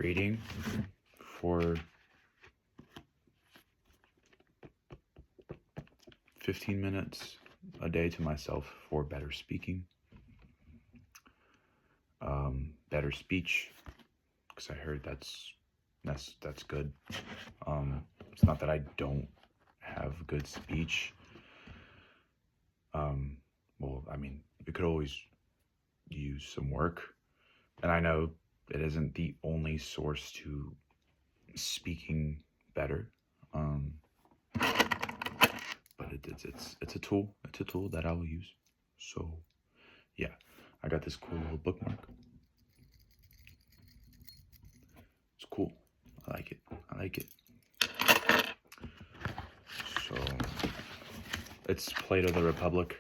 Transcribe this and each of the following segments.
reading for 15 minutes a day to myself for better speaking, better speech, because I heard that's good. It's not that I don't have good speech. Well, I mean, it could always use some work, and I know it isn't the only source to speaking better. But it's a tool. It's a tool that I will use. So yeah, I got this cool little bookmark. It's cool. I like it. So it's Plato the Republic.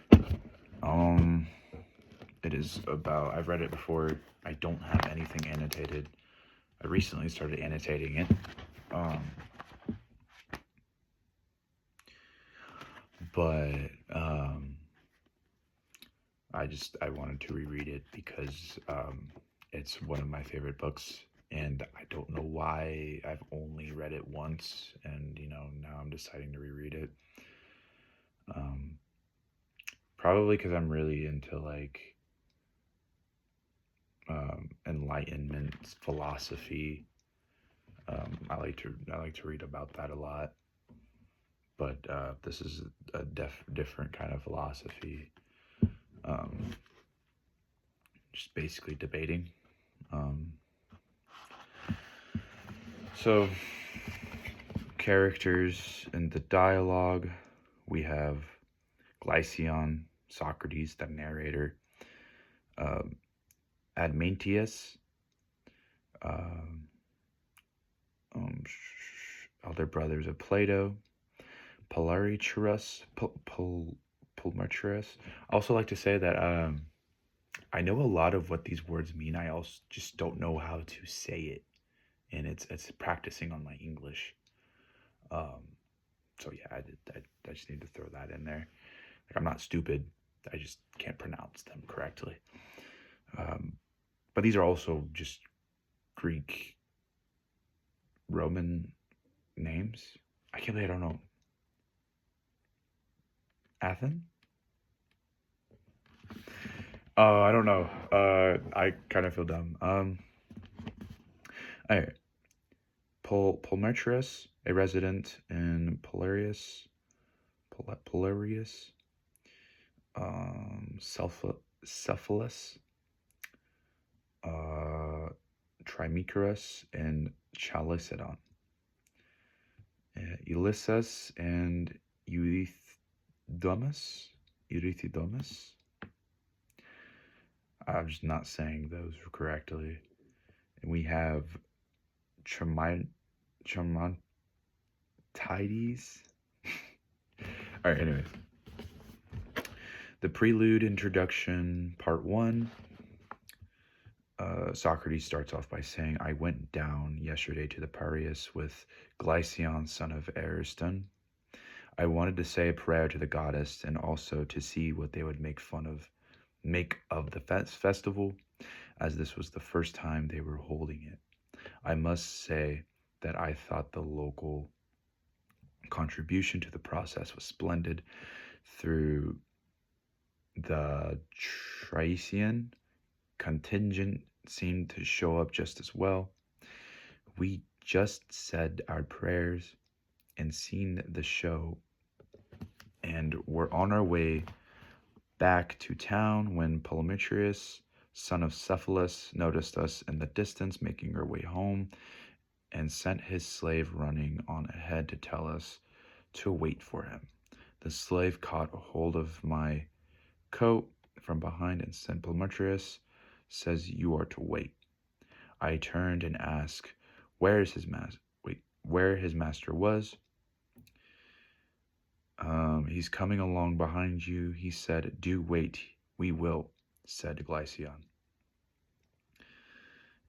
It is about, I've read it before. I don't have anything annotated. I recently started annotating it. But I wanted to reread it because it's one of my favorite books, and I don't know why I've only read it once, and now I'm deciding to reread it. Probably because I'm really into enlightenment philosophy. I like to read about that a lot, but this is a different kind of philosophy. Just basically debating. So characters in the dialogue, we have Glycion, Socrates, the narrator, Admetus, elder brothers of Plato, Pulcherus. I also like to say that I know a lot of what these words mean. I also just don't know how to say it, and it's practicing on my English. So yeah, I just need to throw that in there. Like, I'm not stupid. I just can't pronounce them correctly. But these are also just Greek, Roman names. I can't believe I don't know. Athen? I don't know. I kind of feel dumb. Alright. Pulcherus, a resident in Pulerius. Cephalus, Trimechorus, and Chalcedon. Ulysses and Euthydemus. I'm just not saying those correctly. And we have Charmantides. Alright, anyways. The prelude introduction, part 1. Socrates starts off by saying, I went down yesterday to the Piraeus with Glycion, son of Ariston. I wanted to say a prayer to the goddess and also to see what they would make of the festival, as this was the first time they were holding it. I must say that I thought the local contribution to the process was splendid. Through the Thracian contingent seemed to show up just as well. We just said our prayers and seen the show, and were on our way back to town when Pulcherus, son of Cephalus, noticed us in the distance making our way home, and sent his slave running on ahead to tell us to wait for him. The slave caught a hold of my coat from behind and said, Pulcherus says you are to wait. I turned and asked where his master was. He's coming along behind you, he said. Do wait, we will, said Glycion.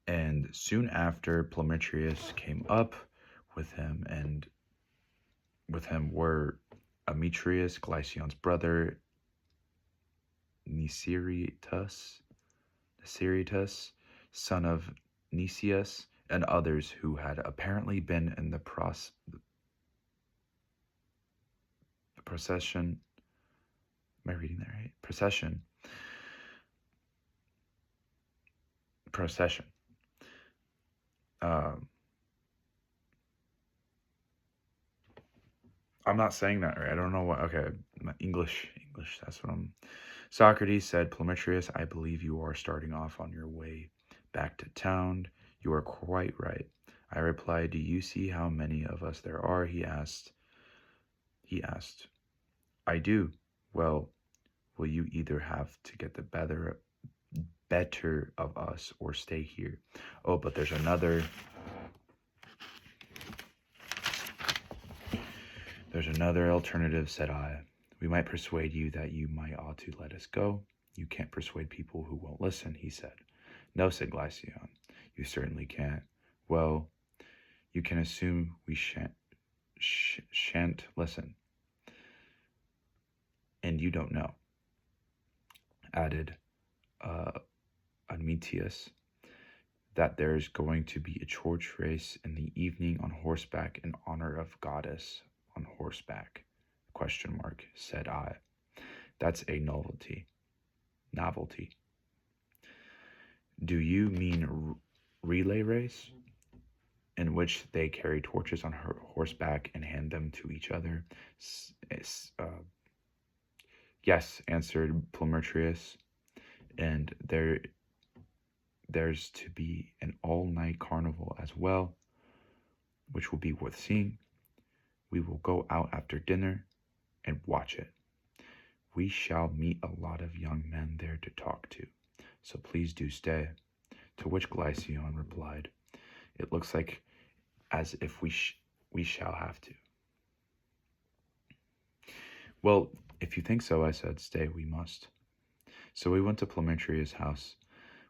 And soon after, Pulcherus came up with him, and with him were Ametrius, Glycion's brother, Niceritus, son of Nicias, and others who had apparently been in the procession. Am I reading that right? Procession. Um, I'm not saying that right. I don't know what. Okay, English. That's what I'm. Socrates said, Plometrius, I believe you are starting off on your way back to town. You are quite right. I replied, do you see how many of us there are? He asked. I do. Well, will you either have to get the better of us or stay here? Oh, but there's another alternative, said I. We might persuade you that you might ought to let us go. You can't persuade people who won't listen, he said. No, said Glycion. You certainly can't. Well, you can assume we shan't listen. And you don't know, added Admetius, that there's going to be a church race in the evening on horseback in honor of goddess on horseback, ? Said I. That's a novelty. Do you mean relay race, in which they carry torches on horseback and hand them to each other? Yes, answered Plometrius, and there's to be an all-night carnival as well, which will be worth seeing. We will go out after dinner and watch it. We shall meet a lot of young men there to talk to, so please do stay. To which Glycion replied, it looks like as if we shall have to. Well, if you think so, I said, stay we must. So we went to Plometrius' house,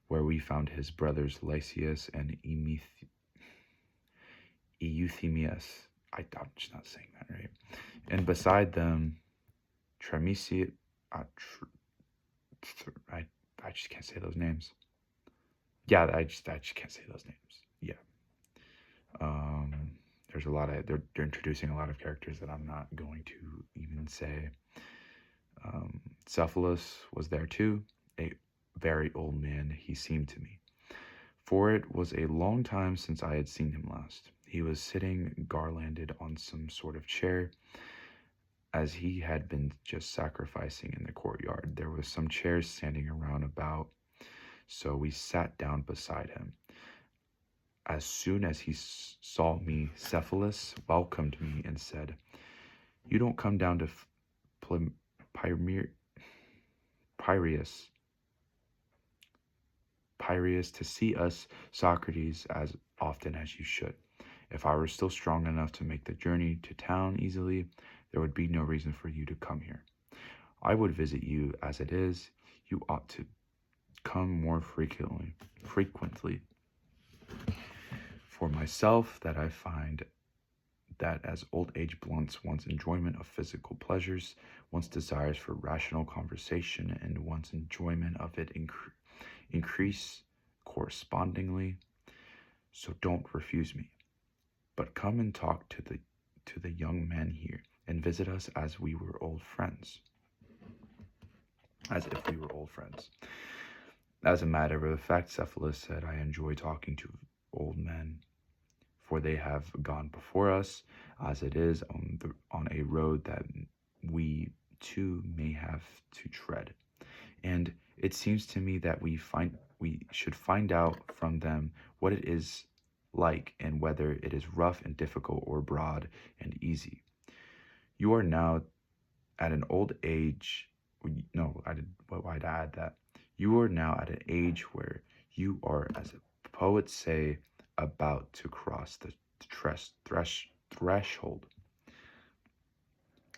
where we found his brothers Lysias and Euthemius. I'm just not saying that right. And beside them, Trimesius. I just can't say those names. Yeah, I just can't say those names. Yeah. There's a lot of they're introducing a lot of characters that I'm not going to even say. Cephalus was there too, a very old man he seemed to me, for it was a long time since I had seen him last. He was sitting garlanded on some sort of chair, as he had been just sacrificing in the courtyard. There was some chairs standing around about, so we sat down beside him. As soon as he saw me, Cephalus welcomed me and said, you don't come down to Piraeus to see us, Socrates, as often as you should. If I were still strong enough to make the journey to town easily, there would be no reason for you to come here. I would visit you as it is. You ought to come more frequently. For myself, that I find that as old age blunts one's enjoyment of physical pleasures, one's desires for rational conversation and one's enjoyment of it increase correspondingly. So don't refuse me, but come and talk to the young men here and visit us as we were old friends. As if we were old friends. As a matter of fact, Cephalus said, I enjoy talking to old men, for they have gone before us, as it is on a road that we too may have to tread. And it seems to me that we should find out from them what it is like, and whether it is rough and difficult or broad and easy. You are now at an old age. No, why'd I add that? You are now at an age where you are, as poets say, about to cross the threshold.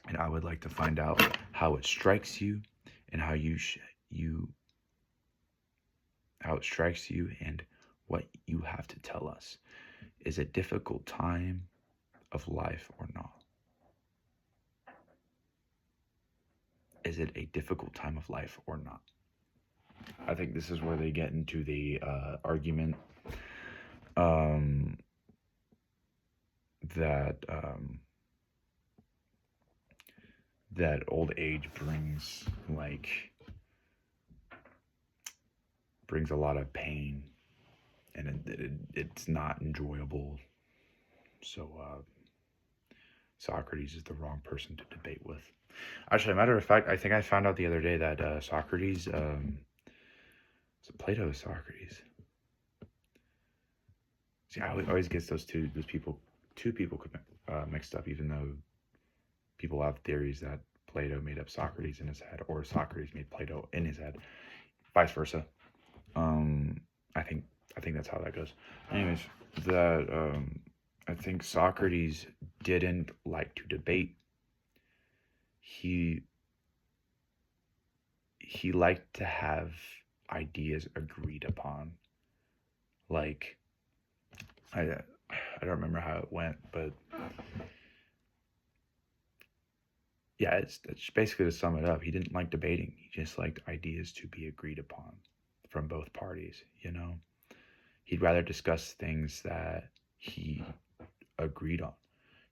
And I would like to find out how it strikes you, and how it strikes you, and what you have to tell us. Is it a difficult time of life or not? Is it a difficult time of life or not? I think this is where they get into the argument um, that that old age brings a lot of pain, and it's not enjoyable. So Socrates is the wrong person to debate with. Actually, a matter of fact, I think I found out the other day that Socrates, is it Plato or Socrates? See, I always get two people mixed up, even though people have theories that Plato made up Socrates in his head, or Socrates made Plato in his head, vice versa. Um, I think that's how that goes. Anyways, I think Socrates didn't like to debate. He liked to have ideas agreed upon. Like, I don't remember how it went, but yeah, it's basically, to sum it up, he didn't like debating. He just liked ideas to be agreed upon from both parties, you know? He'd rather discuss things that he agreed on.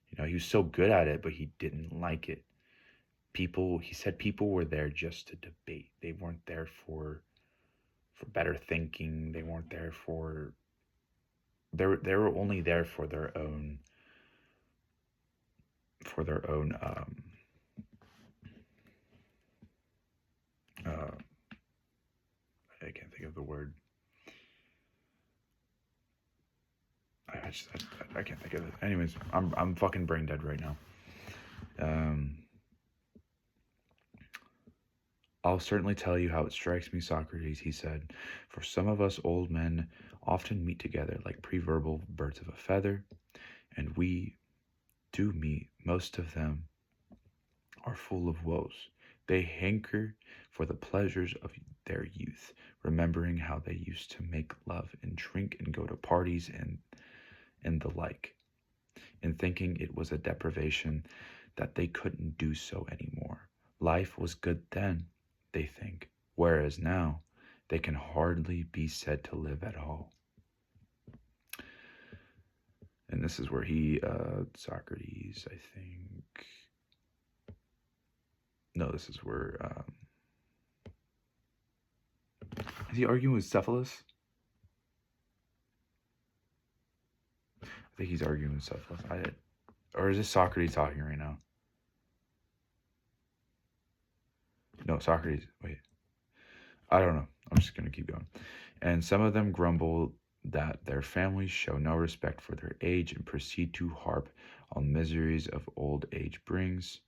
You know, he was so good at it, but he didn't like it. He said people were there just to debate. They weren't there for better thinking. They weren't there for they were only there for their own uh I can't think of the word. I can't think of it. Anyways, I'm fucking brain dead right now. I'll certainly tell you how it strikes me, Socrates, he said. For some of us old men often meet together like preverbal birds of a feather, and we do meet. Most of them are full of woes. They hanker for the pleasures of their youth, remembering how they used to make love and drink and go to parties and the like, and thinking it was a deprivation that they couldn't do so anymore. Life was good then, they think, whereas now they can hardly be said to live at all. And this is where Socrates, I think. No, this is where. Is he arguing with Cephalus? I think he's arguing with Cephalus. Or is this Socrates talking right now? No, Socrates. Wait. I don't know. I'm just going to keep going. And some of them grumble that their families show no respect for their age and proceed to harp on miseries of old age brings.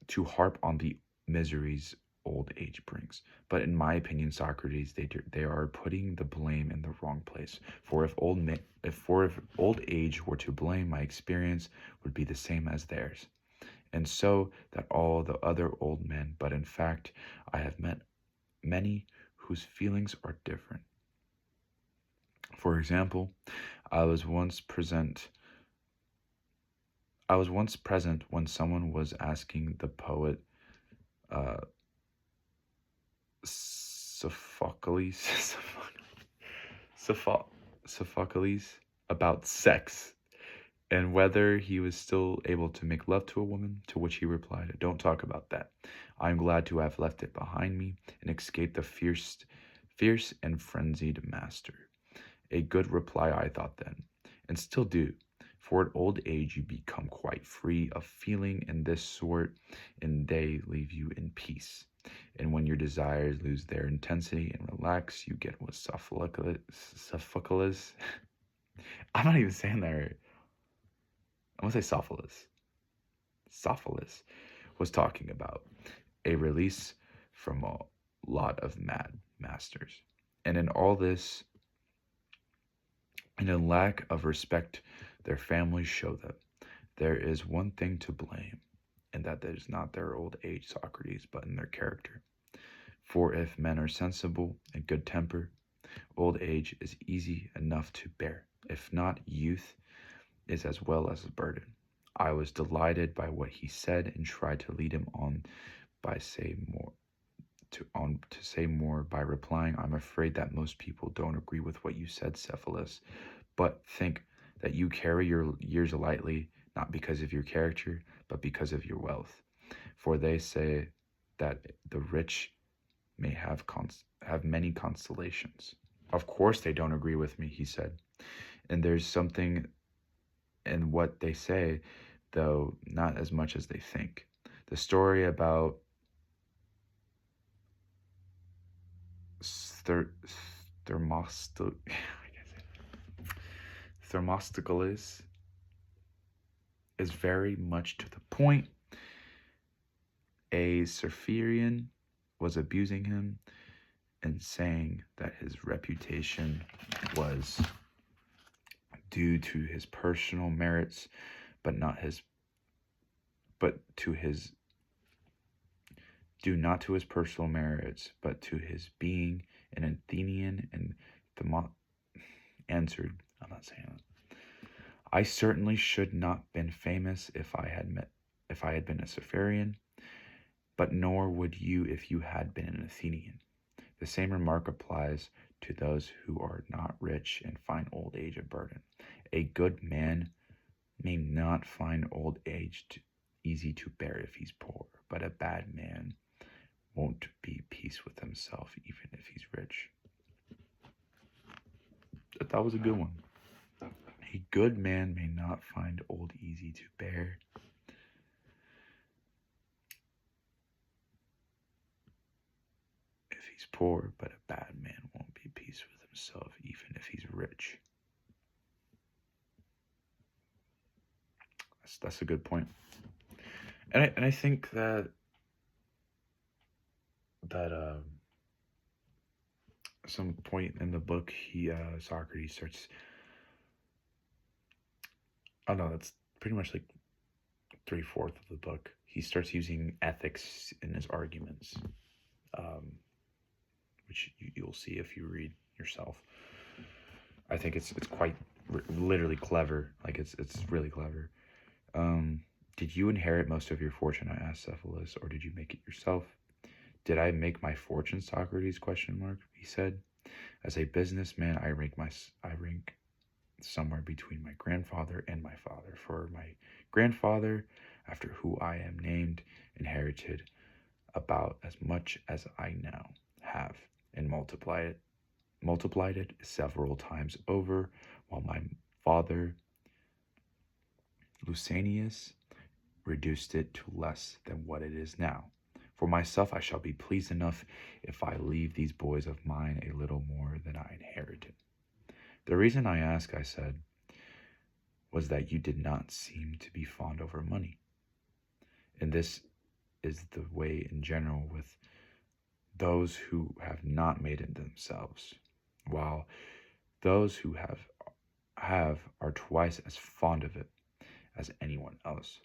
To harp on the miseries old age brings. But in my opinion, Socrates, they are putting the blame in the wrong place. For if old age were to blame, my experience would be the same as theirs, and so that all the other old men. But in fact, I have met many whose feelings are different. For example, I was once present when someone was asking the poet Sophocles about sex and whether he was still able to make love to a woman, to which he replied, "Don't talk about that. I am glad to have left it behind me and escaped the fierce and frenzied master." A good reply, I thought then, and still do. For at old age you become quite free of feeling in this sort, and they leave you in peace. And when your desires lose their intensity and relax, you get what Sophocles. I'm not even saying that right. I'm gonna say Sophocles was talking about, a release from a lot of mad masters. And in all this, and in lack of respect their families show them, there is one thing to blame, and that is not their old age, Socrates, but in their character. For if men are sensible and good temper, old age is easy enough to bear. If not, youth is as well as a burden. I was delighted by what he said and tried to lead him on by saying more to say more by replying, "I'm afraid that most people don't agree with what you said, Cephalus, but think that you carry your years lightly, not because of your character, but because of your wealth. For they say that the rich may have many constellations." Of course they don't agree with me, he said. And there's something in what they say, though not as much as they think. The story about Thermostocles is very much to the point. A Cyprian was abusing him and saying that his reputation was due to his personal merits, but not to his personal merits, but to his being an Athenian. And Themo answered, I'm not saying that. "I certainly should not been famous if I had been a Cyprian, but nor would you if you had been an Athenian. The same remark applies to those who are not rich and find old age a burden. A good man may not find old age easy to bear if he's poor, but a bad man won't be at peace with himself even if he's rich." That was a good one. A good man may not find old easy to bear. If he's poor, but a bad man won't be at peace with himself even if he's rich. That's a good point. And I think that some point in the book, Socrates starts. Oh no, that's pretty much like 3/4 of the book. He starts using ethics in his arguments, which you'll see if you read yourself. I think it's quite literally clever. Like it's really clever. "Did you inherit most of your fortune?" I asked Cephalus, "or did you make it yourself?" "Did I make my fortune, Socrates? He said. "As a businessman, I rank somewhere between my grandfather and my father. For my grandfather, after who I am named, inherited about as much as I now have, and multiplied it several times over, while my father, Lucanius, reduced it to less than what it is now. For myself, I shall be pleased enough if I leave these boys of mine a little more than I inherited." "The reason I ask," I said, "was that you did not seem to be fond over money. And this is the way in general with those who have not made it themselves, while those who have are twice as fond of it as anyone else.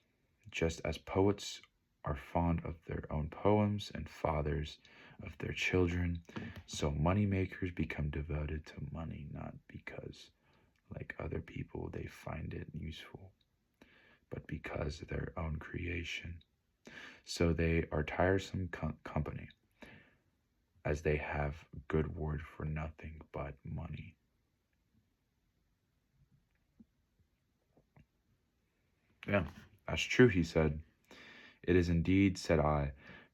Just as poets are fond of their own poems and fathers of their children, so moneymakers become devoted to money, not because, like other people, they find it useful, but because of their own creation. So they are tiresome company, as they have good word for nothing but money." "Yeah, that's true," he said. "It is indeed," said I,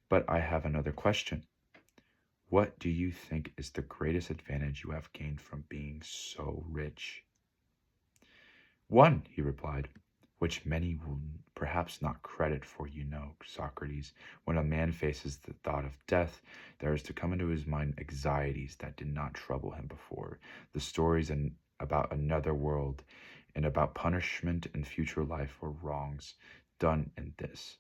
"but I have another question. What do you think is the greatest advantage you have gained from being so rich?" "One," he replied, "which many will perhaps not credit, for you know, Socrates, when a man faces the thought of death, there is to come into his mind anxieties that did not trouble him before, the stories about another world, and about punishment in future life for wrongs done in this.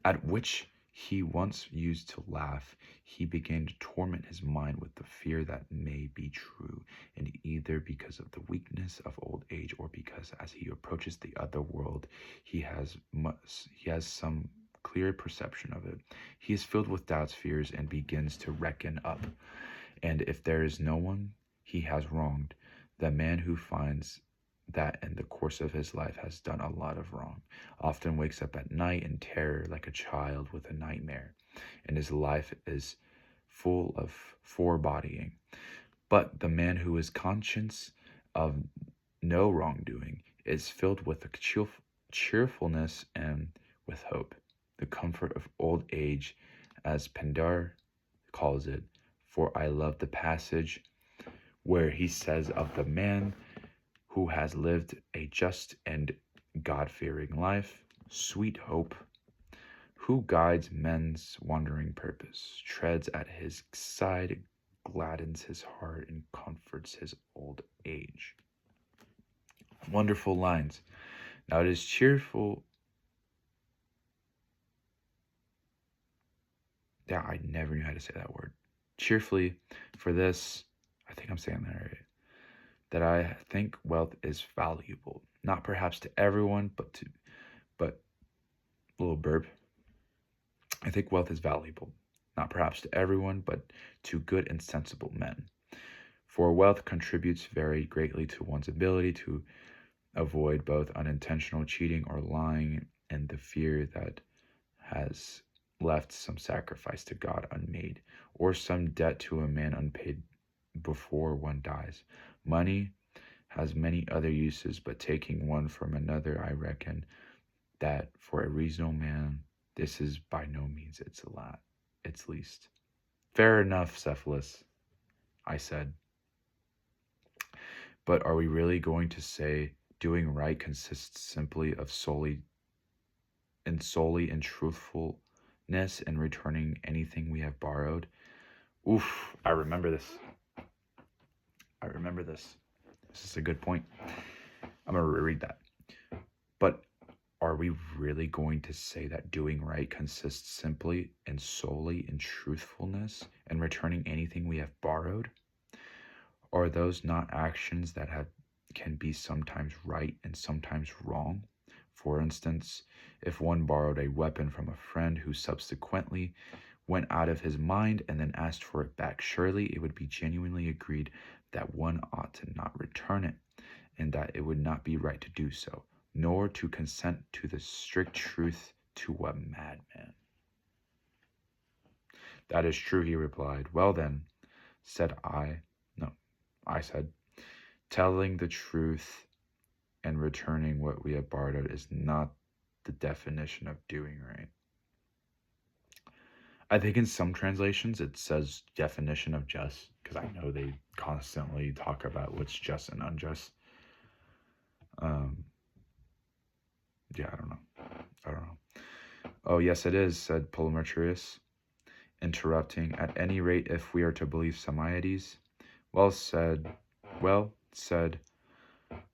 At which he once used to laugh, he began to torment his mind with the fear that may be true, and either because of the weakness of old age, or because as he approaches the other world, he has some clear perception of it. He is filled with doubts, fears, and begins to reckon up. And if there is no one he has wronged, the man who finds that in the course of his life has done a lot of wrong often wakes up at night in terror like a child with a nightmare. and his life is full of forebodying. But the man who is conscious of no wrongdoing is filled with a cheerfulness and with hope, the comfort of old age, as Pindar calls it. For I love the passage where he says of the man who has lived a just and God-fearing life, sweet hope, who guides men's wandering purpose, treads at his side, gladdens his heart, and comforts his old age. Wonderful lines. Now it is cheerful. Yeah, I never knew how to say that word. Cheerfully for this, I think I'm saying that right, that I think wealth is valuable, not perhaps to everyone, but little burp. I think wealth is valuable, not perhaps to everyone, but to good and sensible men. For wealth contributes very greatly to one's ability to avoid both unintentional cheating or lying and the fear that has left some sacrifice to God unmade, or some debt to a man unpaid before one dies. Money has many other uses, but taking one from another, I reckon that for a reasonable man, this is by no means its least. Fair enough, Cephalus, I said. But are we really going to say doing right consists simply of solely in truthfulness and returning anything we have borrowed? Oof, I remember this. This is a good point. I'm going to reread that. But are we really going to say that doing right consists simply and solely in truthfulness and returning anything we have borrowed? Are those not actions that can be sometimes right and sometimes wrong? For instance, if one borrowed a weapon from a friend who subsequently went out of his mind and then asked for it back, surely it would be genuinely agreed that one ought to not return it, and that it would not be right to do so, nor to consent to the strict truth to a madman. That is true, he replied. Well then, I said, telling the truth and returning what we have borrowed is not the definition of doing right. I think in some translations it says definition of just, because I know they constantly talk about what's just and unjust. Yeah, I don't know. Oh, yes, it is, said Polymetrius, interrupting. At any rate, if we are to believe Simonides, well said,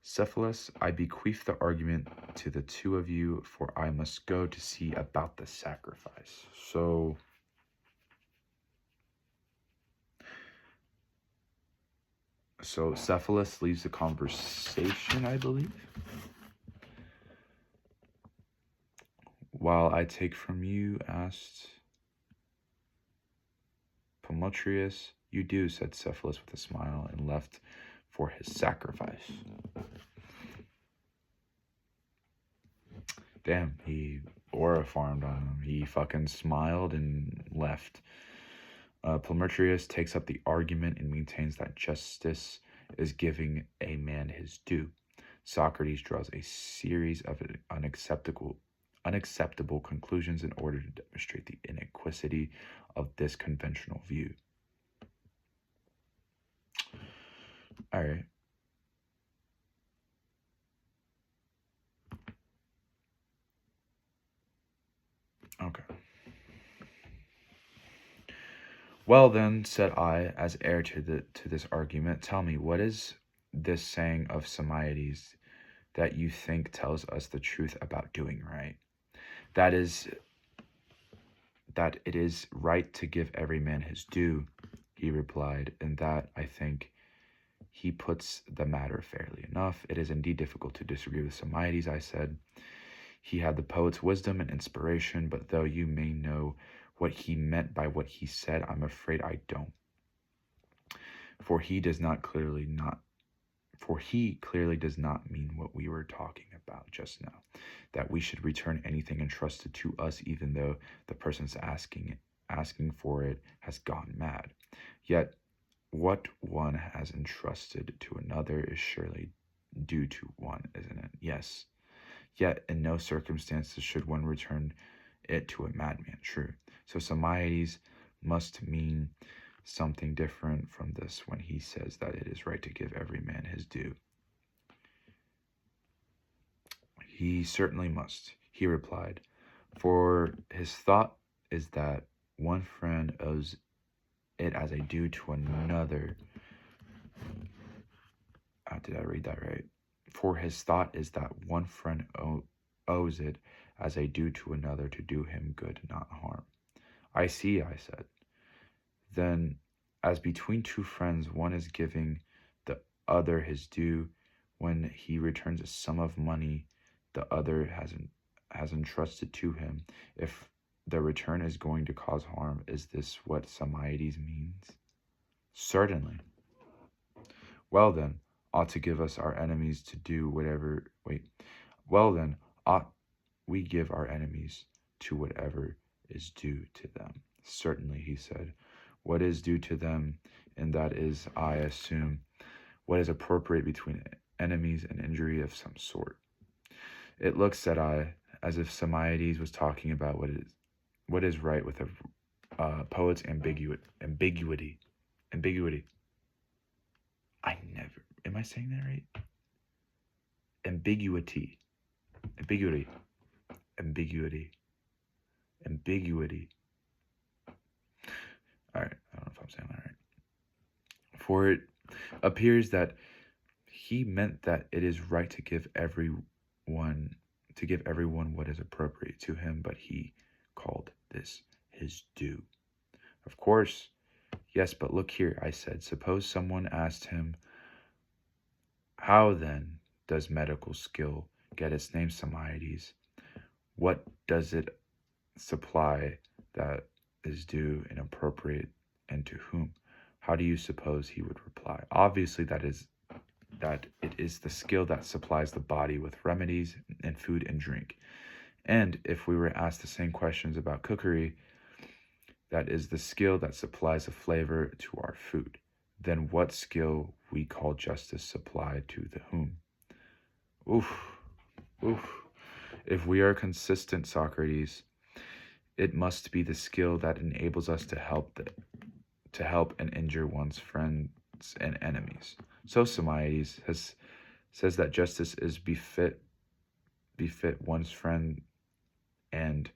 Cephalus, I bequeath the argument to the two of you, for I must go to see about the sacrifice. So Cephalus leaves the conversation, I believe. While I take from you, asked Polymetrius. You do, said Cephalus with a smile, and left for his sacrifice. Damn, he aura farmed on him. He fucking smiled and left. Polymetrius takes up the argument and maintains that justice is giving a man his due. Socrates draws a series of unacceptable conclusions in order to demonstrate the inadequacy of this conventional view. All right. Okay. Well then, said I, as heir to this argument, tell me, what is this saying of Simonides that you think tells us the truth about doing right? That it is right to give every man his due, he replied, and that, I think, he puts the matter fairly enough. It is indeed difficult to disagree with Simonides, I said. He had the poet's wisdom and inspiration, but though you may know what he meant by what he said, I'm afraid I don't. For he clearly does not mean what we were talking about just now, that we should return anything entrusted to us, even though the persons asking asking for it has gone mad. Yet, what one has entrusted to another is surely due to one, isn't it? Yes. Yet, in no circumstances should one return it to a madman. True. So, Simonides must mean something different from this when he says that it is right to give every man his due. He certainly must, he replied, for his thought is that one friend owes it as a due to another. Did I read that right? For his thought is that one friend owes it as a due to another to do him good, not harm. I see, I said. Then, as between two friends, one is giving the other his due, when he returns a sum of money the other has entrusted to him, if the return is going to cause harm, is this what Simonides means? Certainly. Well then, ought to give us our enemies to do whatever. Well then, ought we give our enemies to whatever is due to them? Certainly, he said. What is due to them, and that is, I assume, what is appropriate between enemies and injury of some sort. It looks, said I, as if Simonides was talking about what is right with a poet's ambiguity. Am I saying that right? Ambiguity. All right, I don't know if I'm saying that right. For it appears that he meant that it is right to give everyone what is appropriate to him, but he called this his due. Of course, yes, but look here, I said. Suppose someone asked him, how then does medical skill get its name, Simonides? What does it supply that is due and appropriate, and to whom? How do you suppose he would reply? Obviously, that it is the skill that supplies the body with remedies and food and drink. And if we were asked the same questions about cookery, that is the skill that supplies a flavor to our food. Then what skill we call justice supplied to the whom? Oof. If we are consistent, Socrates, it must be the skill that enables us to help and injure one's friends and enemies. So Simonides says that justice is befit one's friend and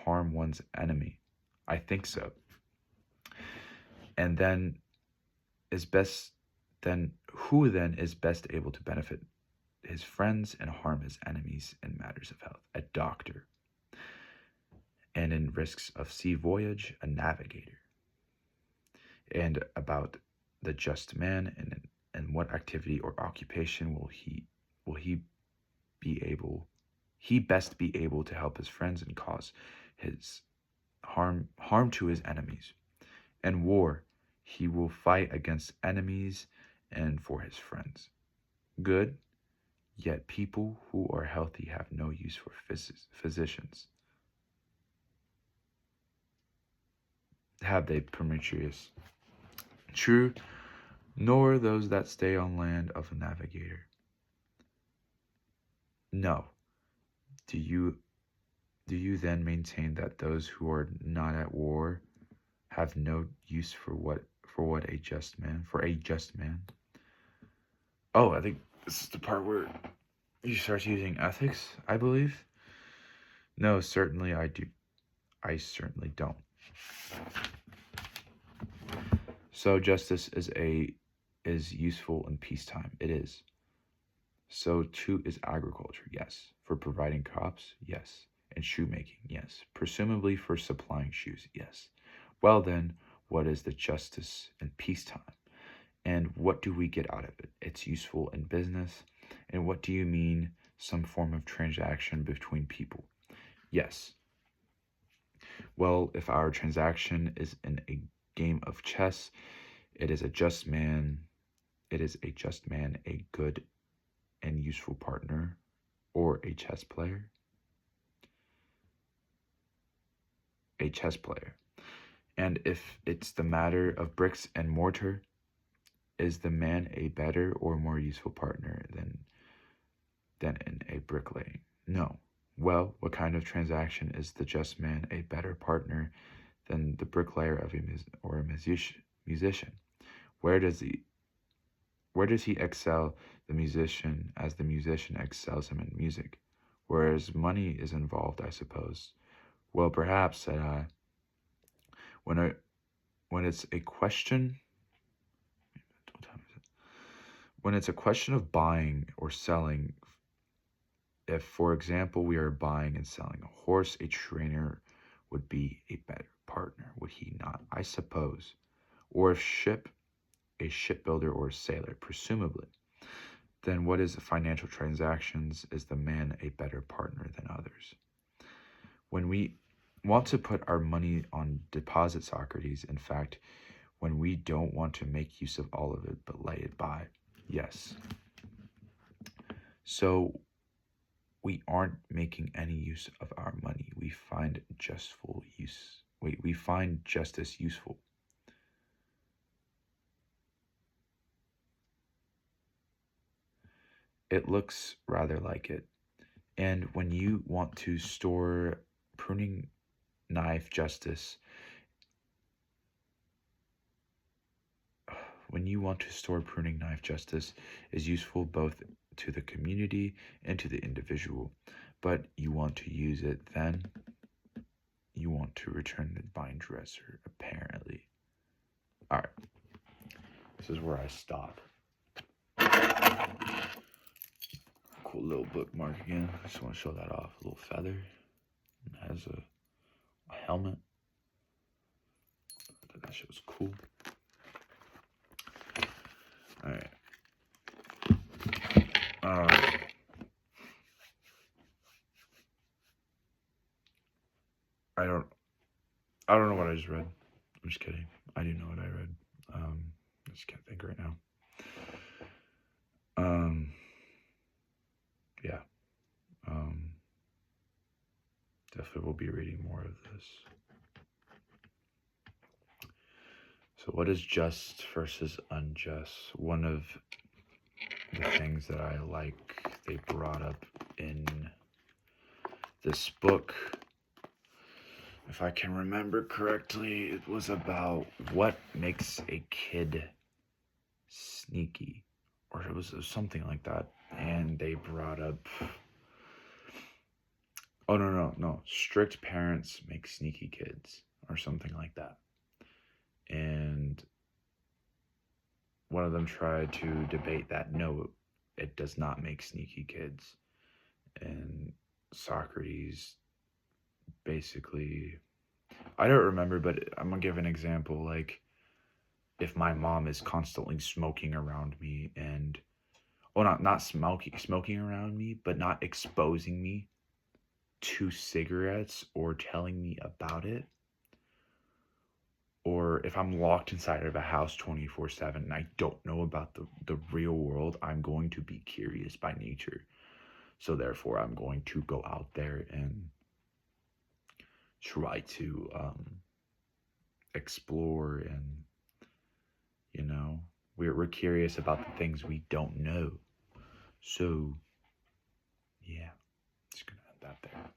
harm one's enemy. I think so. And then who then is best able to benefit his friends and harm his enemies in matters of health? A doctor. And in risks of sea voyage, a navigator. And about the just man, and what activity or occupation will he best be able to help his friends and cause his harm to his enemies. And war, he will fight against enemies and for his friends. Good, yet people who are healthy have no use for physicians. Have they, Prometheus? True, nor those that stay on land of a navigator. No. Do you then maintain that those who are not at war have no use for a just man? Oh, I think this is the part where he starts using ethics, I believe. No, certainly I do. I certainly don't. So justice is useful in peacetime. It is. So too is agriculture, yes. For providing crops, yes. And shoemaking, yes. Presumably for supplying shoes, yes. Well then, what is the justice in peacetime? And what do we get out of it? It's useful in business. And what do you mean, some form of transaction between people? Yes. Well, if our transaction is in a game of chess, it is a just man, a good and useful partner, or a chess player. A chess player. And if it's the matter of bricks and mortar, is the man a better or more useful partner than in a bricklaying? No. Well, what kind of transaction is the just man a better partner than the bricklayer of a musician? Where does he excel the musician as the musician excels him in music? Whereas money is involved, I suppose. Well, perhaps, said I. When it's a question, what time is it? When it's a question of buying or selling, if, for example, we are buying and selling a horse, a trainer would be a better partner, would he not? I suppose. Or if a shipbuilder or a sailor, presumably. Then what is financial transactions? Is the man a better partner than others? When we want to put our money on deposit, Socrates, in fact, when we don't want to make use of all of it but lay it by. Yes. So we aren't making any use of our money. We find we find justice useful. It looks rather like it. And when you want to store pruning knife justice, is useful both to the community and to the individual, but you want to use it, then you want to return the vine dresser, apparently. All right, this is where I stop. Cool little bookmark again. I just want to show that off. A little feather. It has a helmet. I thought that shit was cool. All right. I don't know what I just read. I'm just kidding. I do know what I read. I just can't think right now. Yeah. Definitely will be reading more of this. So what is just versus unjust? One of the things that I like they brought up in this book, if I can remember correctly, it was about what makes a kid sneaky, or it was something like that. And they brought up, strict parents make sneaky kids, or something like that. And one of them tried to debate that no, it does not make sneaky kids. And Socrates basically, I don't remember, but I'm gonna give an example. Like, if my mom is constantly smoking around me and, not smoking around me, but not exposing me to cigarettes or telling me about it, or if I'm locked inside of a house 24/7 and I don't know about the real world, I'm going to be curious by nature. So therefore, I'm going to go out there and try to explore, and we're curious about the things we don't know. So yeah, just gonna end that there.